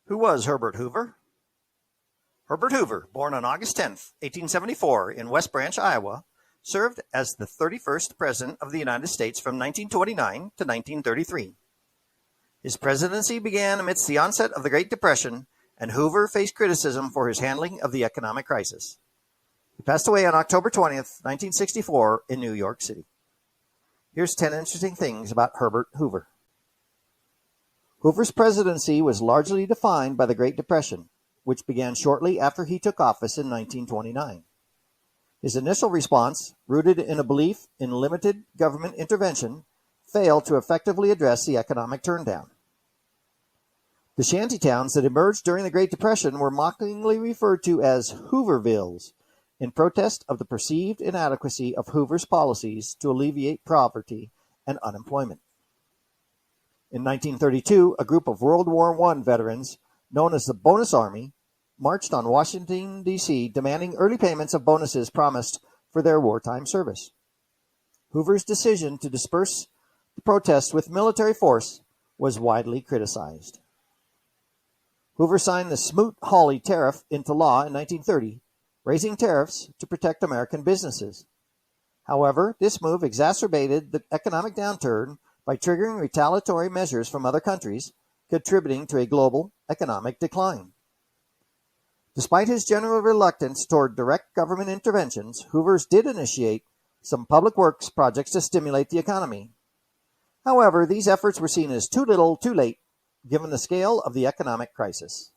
Who was Herbert Hoover? Herbert Hoover, born on August 10, 1874, in West Branch, Iowa, served as the 31st President of the United States from 1929 to 1933. His presidency began amidst the onset of the Great Depression, and Hoover faced criticism for his handling of the economic crisis. He passed away on October 20th, 1964, in New York City. Here's 10 interesting things about Herbert Hoover. Hoover's presidency was largely defined by the Great Depression, which began shortly after he took office in 1929. His initial response, rooted in a belief in limited government intervention, failed to effectively address the economic turndown. The shantytowns that emerged during the Great Depression were mockingly referred to as Hoovervilles, in protest of the perceived inadequacy of Hoover's policies to alleviate poverty and unemployment. In 1932, a group of World War I veterans, known as the Bonus Army, marched on Washington, D.C., demanding early payments of bonuses promised for their wartime service. Hoover's decision to disperse the protests with military force was widely criticized. Hoover signed the Smoot-Hawley Tariff into law in 1930, raising tariffs to protect American businesses. However, this move exacerbated the economic downturn by triggering retaliatory measures from other countries, contributing to a global economic decline. Despite his general reluctance toward direct government interventions, Hoover did initiate some public works projects to stimulate the economy. However, these efforts were seen as too little, too late, given the scale of the economic crisis.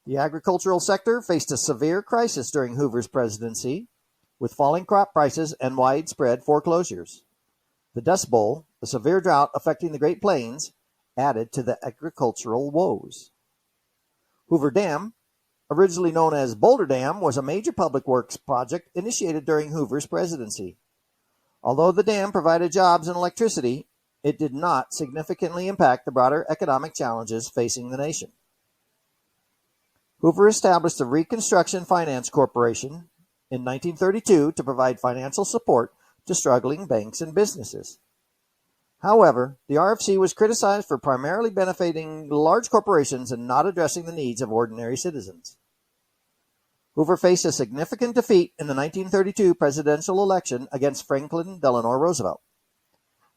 The agricultural sector faced a severe crisis during Hoover's presidency, with falling crop prices and widespread foreclosures. The Dust Bowl, a severe drought affecting the Great Plains, added to the agricultural woes. Hoover Dam, originally known as Boulder Dam, was a major public works project initiated during Hoover's presidency. Although the dam provided jobs and electricity, it did not significantly impact the broader economic challenges facing the nation. Hoover established the Reconstruction Finance Corporation in 1932 to provide financial support to struggling banks and businesses. However, the RFC was criticized for primarily benefiting large corporations and not addressing the needs of ordinary citizens. Hoover faced a significant defeat in the 1932 presidential election against Franklin Delano Roosevelt.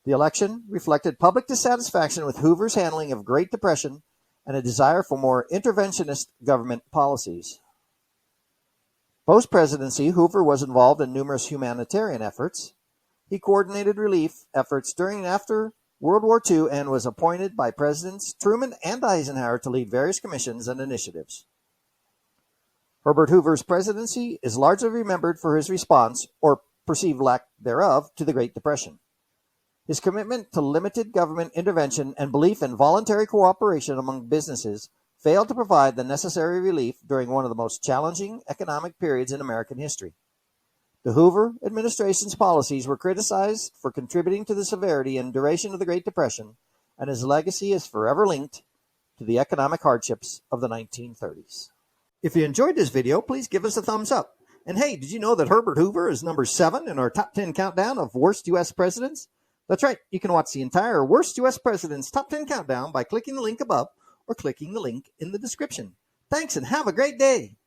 The election reflected public dissatisfaction with Hoover's handling of Great Depression and a desire for more interventionist government policies. Post-presidency, Hoover was involved in numerous humanitarian efforts. He coordinated relief efforts during and after World War II and was appointed by Presidents Truman and Eisenhower to lead various commissions and initiatives. Herbert Hoover's presidency is largely remembered for his response, or perceived lack thereof, to the Great Depression. His commitment to limited government intervention and belief in voluntary cooperation among businesses failed to provide the necessary relief during one of the most challenging economic periods in American history. The Hoover administration's policies were criticized for contributing to the severity and duration of the Great Depression, and his legacy is forever linked to the economic hardships of the 1930s. If you enjoyed this video, please give us a thumbs up. And hey, did you know that Herbert Hoover is number 7 in our top 10 countdown of worst U.S. presidents? That's right, you can watch the entire worst U.S. presidents top 10 countdown by clicking the link above or clicking the link in the description. Thanks and have a great day.